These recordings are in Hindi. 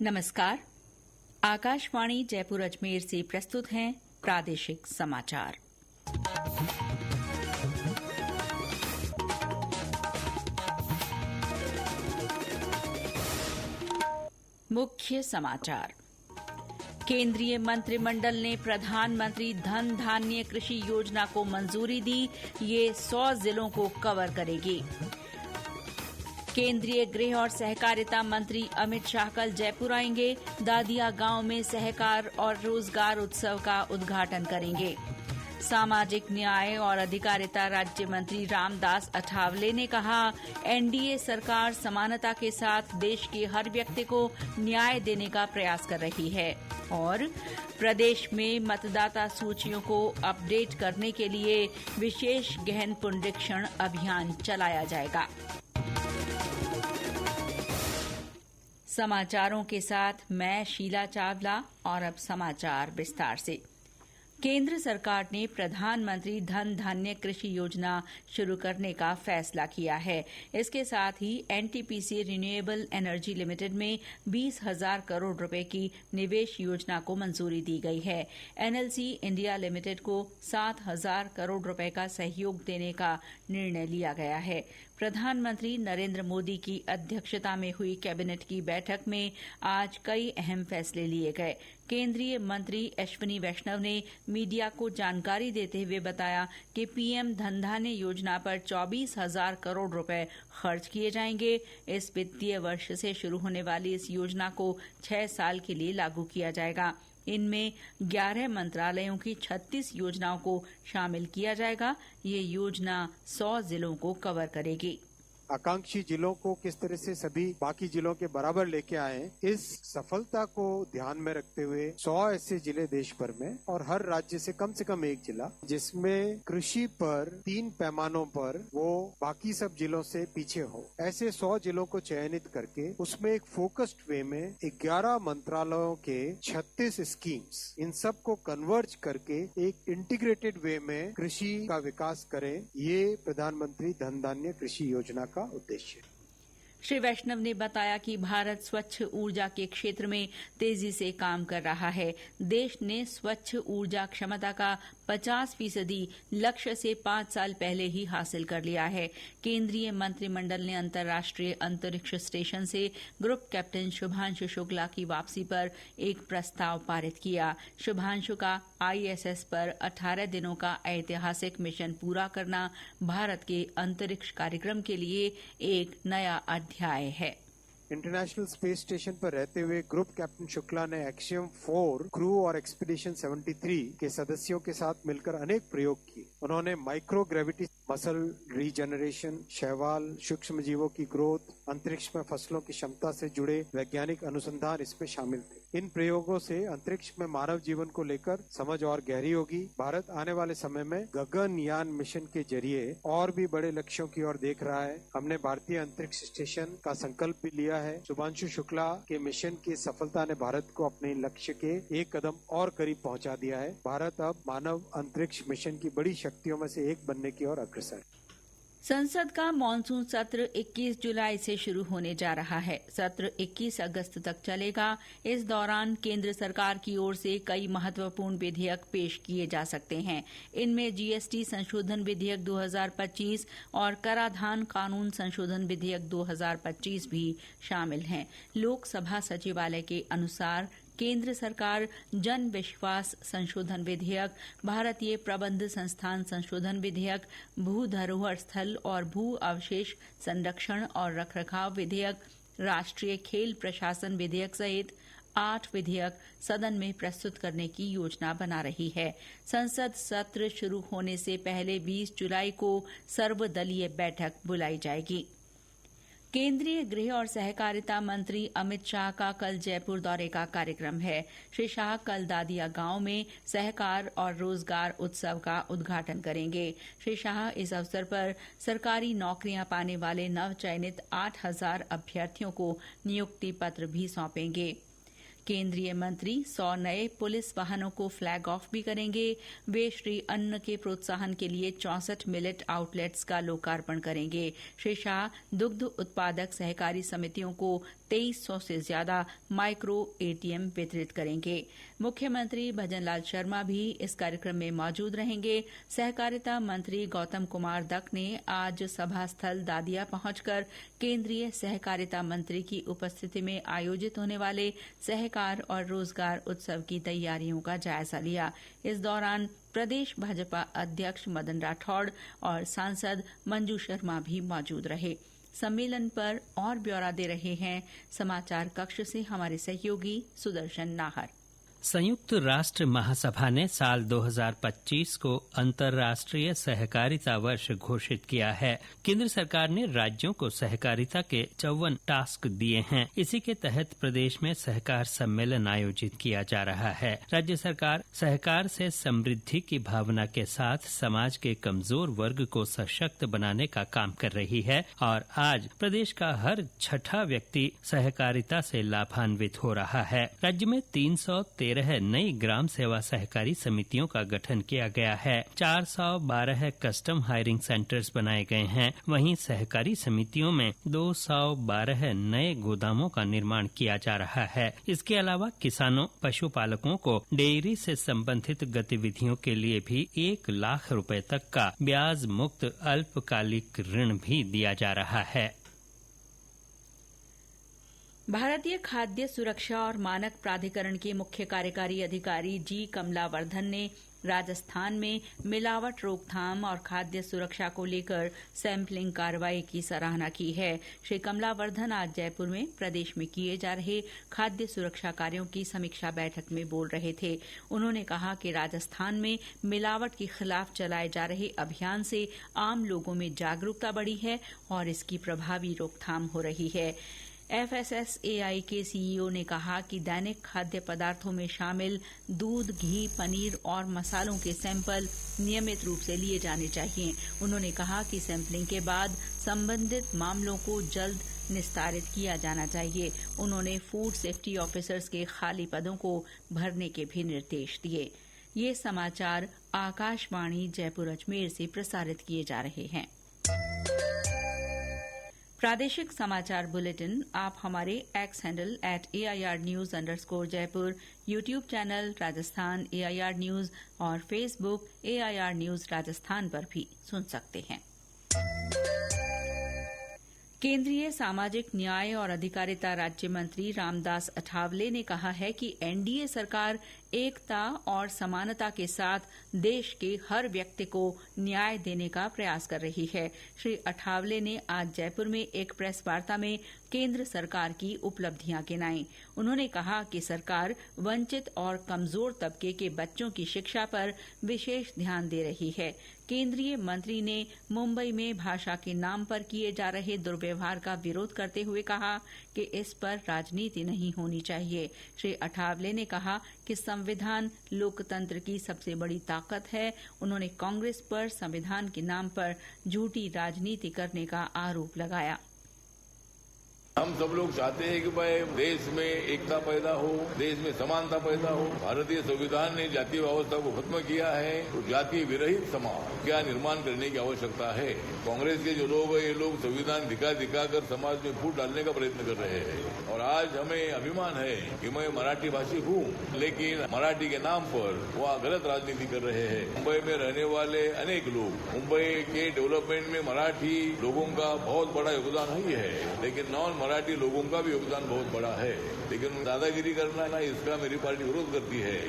नमस्कार। आकाशवाणी जयपुर अजमेर से प्रस्तुत हैं प्रादेशिक समाचार। मुख्य समाचार। केंद्रीय मंत्रिमंडल ने प्रधानमंत्री धन धान्य कृषि योजना को मंजूरी दी। ये 100 जिलों को कवर करेगी। केंद्रीय गृह और सहकारिता मंत्री अमित शाह कल जयपुर आएंगे। दादिया गांव में सहकार और रोजगार उत्सव का उद्घाटन करेंगे। सामाजिक न्याय और अधिकारिता राज्य मंत्री रामदास अठावले ने कहा, एनडीए सरकार समानता के साथ देश के हर व्यक्ति को न्याय देने का प्रयास कर रही है। और प्रदेश में मतदाता सूचियों को अपडेट करने के लिए विशेष गहन पुनरीक्षण अभियान चलाया जाएगा। समाचारों के साथ मैं शीला चावला और अब समाचार विस्तार से। केंद्र सरकार ने प्रधानमंत्री धन धान्य कृषि योजना शुरू करने का फैसला किया है। इसके साथ ही एनटीपीसी रिन्यूएबल एनर्जी लिमिटेड में 20,000 करोड़ रुपए की निवेश योजना को मंजूरी दी गई है। एनएलसी इंडिया लिमिटेड को 7,000 करोड़ रुपए का सहयोग देने का निर्णय लिया गया है। प्रधानमंत्री नरेंद्र मोदी की अध्यक्षता में हुई कैबिनेट की बैठक में आज कई अहम फैसले लिए गए। केंद्रीय मंत्री अश्विनी वैष्णव ने मीडिया को जानकारी देते हुए बताया कि पीएम धन धान्य योजना पर 24,000 करोड़ रुपए खर्च किए जाएंगे। इस वित्तीय वर्ष से शुरू होने वाली इस योजना को 6 साल के लिए लागू किया जाएगा। इनमें 11 मंत्रालयों की 36 योजनाओं को शामिल किया जाएगा। ये योजना 100 जिलों को कवर करेगी। आकांक्षी जिलों को किस तरह से सभी बाकी जिलों के बराबर लेके आए, इस सफलता को ध्यान में रखते हुए 100 ऐसे जिले देश भर में और हर राज्य से कम एक जिला जिसमें कृषि पर 3 पैमानों पर वो बाकी सब जिलों से पीछे हो, ऐसे 100 जिलों को चयनित करके उसमें एक फोकस्ड वे में 11 मंत्रालयों के 36 स्कीम्स, इन सब को कन्वर्ज करके एक इंटीग्रेटेड वे में कृषि का विकास करें। ये प्रधानमंत्री धन धान्य कृषि योजना का उद्देश्य। श्री वैष्णव ने बताया कि भारत स्वच्छ ऊर्जा के क्षेत्र में तेजी से काम कर रहा है। देश ने स्वच्छ ऊर्जा क्षमता का 50% लक्ष्य से 5 साल पहले ही हासिल कर लिया है। केंद्रीय मंत्रिमंडल ने अंतर्राष्ट्रीय अंतरिक्ष स्टेशन से ग्रुप कैप्टन शुभांशु शुक्ला की वापसी पर एक प्रस्ताव पारित किया। शुभांशु का आईएसएस पर 18 दिनों का ऐतिहासिक मिशन पूरा करना भारत के अंतरिक्ष कार्यक्रम के लिए एक नया अध्याय है। इंटरनेशनल स्पेस स्टेशन पर रहते हुए ग्रुप कैप्टन शुक्ला ने एक्सियम 4 क्रू और एक्सपीडिशन 73 के सदस्यों के साथ मिलकर अनेक प्रयोग किए। उन्होंने माइक्रो ग्रेविटी, मसल रीजनरेशन, शैवाल, सूक्ष्म जीवों की ग्रोथ, अंतरिक्ष में फसलों की क्षमता से जुड़े वैज्ञानिक अनुसंधान इसमें शामिल थे। इन प्रयोगों से अंतरिक्ष में मानव जीवन को लेकर समझ और गहरी होगी। भारत आने वाले समय में गगनयान मिशन के जरिए और भी बड़े लक्ष्यों की ओर देख रहा है। हमने भारतीय अंतरिक्ष स्टेशन का संकल्प भी लिया है। शुभांशु शुक्ला के मिशन की सफलता ने भारत को अपने लक्ष्य के एक कदम और करीब पहुंचा दिया है। भारत अब मानव अंतरिक्ष मिशन की बड़ी शक्तियों में से एक बनने की ओर अग्रसर है। संसद का मानसून सत्र 21 जुलाई से शुरू होने जा रहा है। सत्र 21 अगस्त तक चलेगा। इस दौरान केंद्र सरकार की ओर से कई महत्वपूर्ण विधेयक पेश किए जा सकते हैं। इनमें जीएसटी संशोधन विधेयक 2025 और कराधान कानून संशोधन विधेयक 2025 भी शामिल हैं। लोकसभा सचिवालय के अनुसार केंद्र सरकार जन विश्वास संशोधन विधेयक, भारतीय प्रबंध संस्थान संशोधन विधेयक, भू धरोहर स्थल और भू अवशेष संरक्षण और रखरखाव विधेयक, राष्ट्रीय खेल प्रशासन विधेयक सहित 8 विधेयक सदन में प्रस्तुत करने की योजना बना रही है। संसद सत्र शुरू होने से पहले 20 जुलाई को सर्वदलीय बैठक बुलाई जाएगी। केंद्रीय गृह और सहकारिता मंत्री अमित शाह का कल जयपुर दौरे का कार्यक्रम है। श्री शाह कल दादिया गांव में सहकार और रोजगार उत्सव का उद्घाटन करेंगे। श्री शाह इस अवसर पर सरकारी नौकरियां पाने वाले नवचयनित 8,000 अभ्यर्थियों को नियुक्ति पत्र भी सौंपेंगे। केंद्रीय मंत्री 100 नए पुलिस वाहनों को फ्लैग ऑफ भी करेंगे। वे श्री अन्न के प्रोत्साहन के लिए 64 मिलेट आउटलेट्स का लोकार्पण करेंगे। श्री शाह दुग्ध उत्पादक सहकारी समितियों को 2300 से ज्यादा माइक्रो एटीएम वितरित करेंगे। मुख्यमंत्री भजनलाल शर्मा भी इस कार्यक्रम में मौजूद रहेंगे। सहकारिता मंत्री गौतम कुमार दक ने आज सभा स्थल दादिया पहुंचकर केंद्रीय सहकारिता मंत्री की उपस्थिति में आयोजित होने वाले सहकार और रोजगार उत्सव की तैयारियों का जायजा लिया। इस दौरान प्रदेश भाजपा अध्यक्ष मदन राठौड़ और सांसद मंजू शर्मा भी मौजूद रहे। सम्मेलन पर और ब्यौरा दे रहे हैं समाचार कक्ष से हमारे सहयोगी सुदर्शन नाहर। संयुक्त राष्ट्र महासभा ने साल 2025 को अंतर्राष्ट्रीय सहकारिता वर्ष घोषित किया है। केंद्र सरकार ने राज्यों को सहकारिता के 54 टास्क दिए हैं। इसी के तहत प्रदेश में सहकार सम्मेलन आयोजित किया जा रहा है। राज्य सरकार सहकार से समृद्धि की भावना के साथ समाज के कमजोर वर्ग को सशक्त बनाने का काम कर रही है और आज प्रदेश का हर छठा व्यक्ति सहकारिता से लाभान्वित हो रहा है। राज्य में 313 नई ग्राम सेवा सहकारी समितियों का गठन किया गया है। 412 कस्टम हायरिंग सेंटर्स बनाए गए हैं। वहीं सहकारी समितियों में 212 नए गोदामों का निर्माण किया जा रहा है। इसके अलावा किसानों, पशुपालकों को डेयरी से संबंधित गतिविधियों के लिए भी 1 लाख रुपए तक का ब्याज मुक्त अल्पकालिक ऋण भी दिया जा रहा है। भारतीय खाद्य सुरक्षा और मानक प्राधिकरण के मुख्य कार्यकारी अधिकारी जी कमलावर्धन ने राजस्थान में मिलावट रोकथाम और खाद्य सुरक्षा को लेकर सैंपलिंग कार्रवाई की सराहना की है। श्री कमलावर्धन आज जयपुर में प्रदेश में किए जा रहे खाद्य सुरक्षा कार्यों की समीक्षा बैठक में बोल रहे थे। उन्होंने कहा कि राजस्थान में मिलावट के खिलाफ चलाए जा रहे अभियान से आम लोगों में जागरूकता बढ़ी है और इसकी प्रभावी रोकथाम हो रही है। FSSAI के CEO ने कहा कि दैनिक खाद्य पदार्थों में शामिल दूध, घी, पनीर और मसालों के सैंपल नियमित रूप से लिए जाने चाहिए। उन्होंने कहा कि सैंपलिंग के बाद संबंधित मामलों को जल्द निस्तारित किया जाना चाहिए। उन्होंने फूड सेफ्टी ऑफिसर्स के खाली पदों को भरने के भी निर्देश दिए। ये समाचार आकाशवाणी जयपुर अजमेर से प्रसारित किए जा रहे हैं। प्रादेशिक समाचार बुलेटिन आप हमारे x handle @AIR News_Jaipur, YouTube channel Rajasthan AIR News और फेसबुक AIR News राजस्थान पर भी सुन सकते हैं। केंद्रीय सामाजिक न्याय और अधिकारिता राज्य मंत्री रामदास अठावले ने कहा है कि एनडीए सरकार एकता और समानता के साथ देश के हर व्यक्ति को न्याय देने का प्रयास कर रही है। श्री अठावले ने आज जयपुर में एक प्रेस वार्ता में केंद्र सरकार की उपलब्धियां गिनाई। उन्होंने कहा कि सरकार वंचित और कमजोर तबके के बच्चों की शिक्षा पर विशेष ध्यान दे रही है। केंद्रीय मंत्री ने मुंबई में भाषा के नाम पर किए जा रहे दुर्व्यवहार का विरोध करते हुए कहा कि इस पर राजनीति नहीं होनी चाहिए। श्री अठावले ने कहा कि संविधान लोकतंत्र की सबसे बड़ी ताकत है। उन्होंने कांग्रेस पर संविधान के नाम पर झूठी राजनीति करने का आरोप लगाया। हम सब लोग चाहते हैं कि भाई देश में एकता पैदा हो, देश में समानता पैदा हो। भारतीय संविधान ने जातीय व्यवस्था को खत्म किया है तो जाति विरहित समाज क्या निर्माण करने की आवश्यकता है। कांग्रेस के जो लोग हैं ये लोग संविधान दिखा कर समाज में फूट डालने का प्रयत्न कर रहे हैं। और आज हमें अभिमान है कि मैं मराठी भाषी हूँ, लेकिन मराठी के नाम पर वह गलत राजनीति कर रहे हैं। मुंबई में रहने वाले अनेक लोग, मुंबई के डेवलपमेंट में मराठी लोगों का बहुत बड़ा योगदान ही है, लेकिन नॉन मराठी लोगों का भी योगदान बहुत बड़ा है। लेकिन दादागिरी करना ना, इसका मेरी पार्टी विरोध करती है।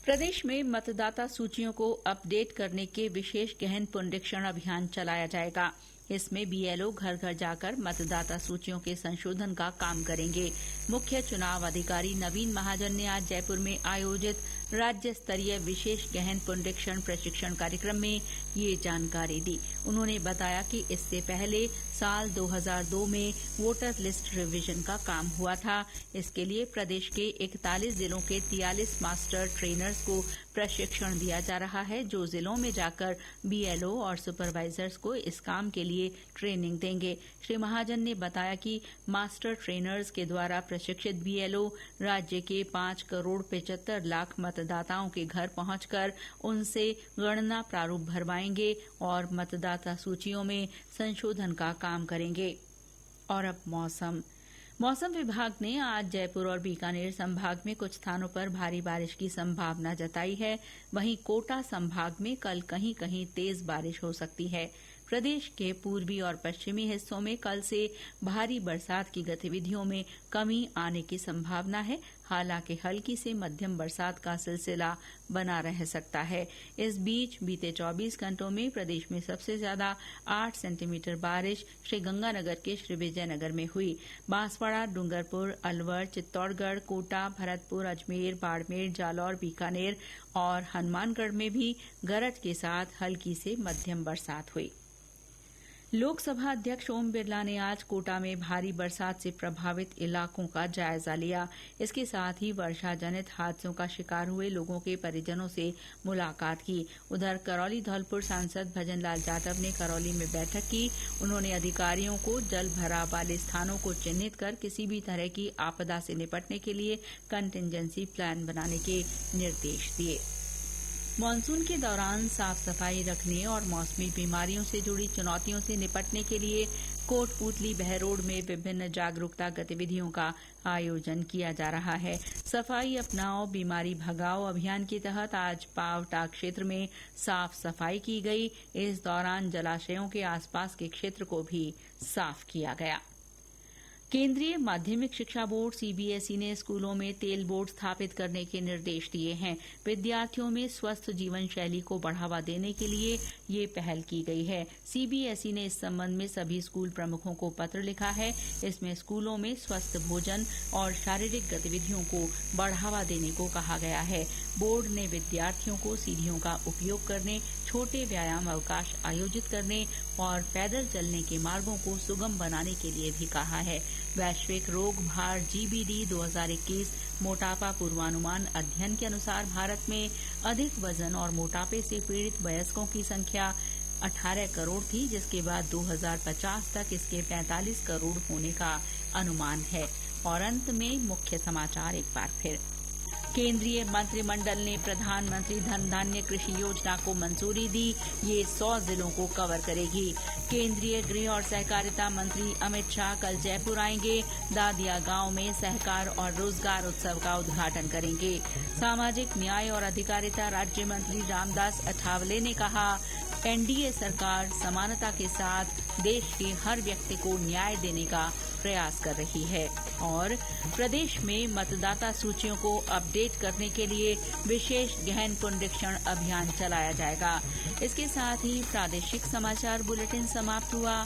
प्रदेश में मतदाता सूचियों को अपडेट करने के विशेष गहन पुनरीक्षण अभियान चलाया जाएगा। इसमें बीएलओ घर घर जाकर मतदाता सूचियों के संशोधन का काम करेंगे। मुख्य चुनाव अधिकारी नवीन महाजन ने आज जयपुर में आयोजित राज्य स्तरीय विशेष गहन पुनरीक्षण प्रशिक्षण कार्यक्रम में ये जानकारी दी। उन्होंने बताया कि इससे पहले साल 2002 में वोटर लिस्ट रिवीजन का काम हुआ था। इसके लिए प्रदेश के 41 जिलों के 43 मास्टर ट्रेनर्स को प्रशिक्षण दिया जा रहा है, जो जिलों में जाकर बीएलओ और सुपरवाइजर्स को इस काम के लिए ट्रेनिंग देंगे। श्री महाजन ने बताया कि मास्टर ट्रेनर्स के द्वारा प्रशिक्षित बीएलओ राज्य के 5,75,00,000 मतदाताओं के घर पहुंचकर उनसे गणना प्रारूप भरवाएंगे और मतदाता सूचियों में संशोधन का काम करेंगे। और अब मौसम विभाग ने आज जयपुर और बीकानेर संभाग में कुछ स्थानों पर भारी बारिश की संभावना जताई है। वहीं कोटा संभाग में कल कहीं कहीं तेज बारिश हो सकती है। प्रदेश के पूर्वी और पश्चिमी हिस्सों में कल से भारी बरसात की गतिविधियों में कमी आने की संभावना है। हालांकि हल्की से मध्यम बरसात का सिलसिला बना रह सकता है। इस बीच बीते 24 घंटों में प्रदेश में सबसे ज्यादा 8 सेंटीमीटर बारिश श्रीगंगानगर के श्रीविजयनगर में हुई। बांसवाड़ा, डूंगरपुर, अलवर, चित्तौड़गढ़, कोटा, भरतपुर, अजमेर, बाड़मेर, जालौर, बीकानेर और हनुमानगढ़ में भी गरज के साथ हल्की से मध्यम बरसात हुई। लोकसभा अध्यक्ष ओम बिरला ने आज कोटा में भारी बरसात से प्रभावित इलाकों का जायजा लिया। इसके साथ ही वर्षा जनित हादसों का शिकार हुए लोगों के परिजनों से मुलाकात की। उधर करौली धौलपुर सांसद भजन लाल जाटव ने करौली में बैठक की। उन्होंने अधिकारियों को जल भराव वाले स्थानों को चिन्हित कर किसी भी तरह की आपदा से निपटने के लिए कंटिंजेंसी प्लान बनाने के निर्देश दिए। मानसून के दौरान साफ सफाई रखने और मौसमी बीमारियों से जुड़ी चुनौतियों से निपटने के लिए कोटपूतली बहरोड में विभिन्न जागरूकता गतिविधियों का आयोजन किया जा रहा है। सफाई अपनाओ बीमारी भगाओ अभियान के तहत आज पावटा क्षेत्र में साफ सफाई की गई। इस दौरान जलाशयों के आसपास के क्षेत्र को भी साफ किया गया। केंद्रीय माध्यमिक शिक्षा बोर्ड सीबीएसई ने स्कूलों में तेल बोर्ड स्थापित करने के निर्देश दिए हैं। विद्यार्थियों में स्वस्थ जीवन शैली को बढ़ावा देने के लिए ये पहल की गई है। सीबीएसई ने इस संबंध में सभी स्कूल प्रमुखों को पत्र लिखा है। इसमें स्कूलों में स्वस्थ भोजन और शारीरिक गतिविधियों को बढ़ावा देने को कहा गया है। बोर्ड ने विद्यार्थियों को सीढ़ियों का उपयोग करने, छोटे व्यायाम अवकाश आयोजित करने और पैदल चलने के मार्गों को सुगम बनाने के लिए भी कहा है। वैश्विक रोग भार जीबीडी 2021 मोटापा पूर्वानुमान अध्ययन के अनुसार भारत में अधिक वजन और मोटापे से पीड़ित वयस्कों की संख्या 18 करोड़ थी, जिसके बाद 2050 तक इसके 45 करोड़ होने का अनुमान है। और अंत में मुख्य समाचार एक बार फिर। केंद्रीय मंत्रिमंडल ने प्रधानमंत्री धन धान्य कृषि योजना को मंजूरी दी। ये 100 जिलों को कवर करेगी। केंद्रीय गृह और सहकारिता मंत्री अमित शाह कल जयपुर आएंगे। दादिया गांव में सहकार और रोजगार उत्सव का उद्घाटन करेंगे। सामाजिक न्याय और अधिकारिता राज्य मंत्री रामदास अठावले ने कहा, एनडीए सरकार समानता के साथ देश के हर व्यक्ति को न्याय देने का प्रयास कर रही है। और प्रदेश में मतदाता सूचियों को अपडेट करने के लिए विशेष गहन पुनरीक्षण अभियान चलाया जाएगा। इसके साथ ही प्रादेशिक समाचार बुलेटिन समाप्त हुआ।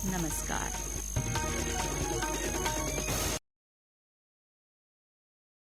नमस्कार।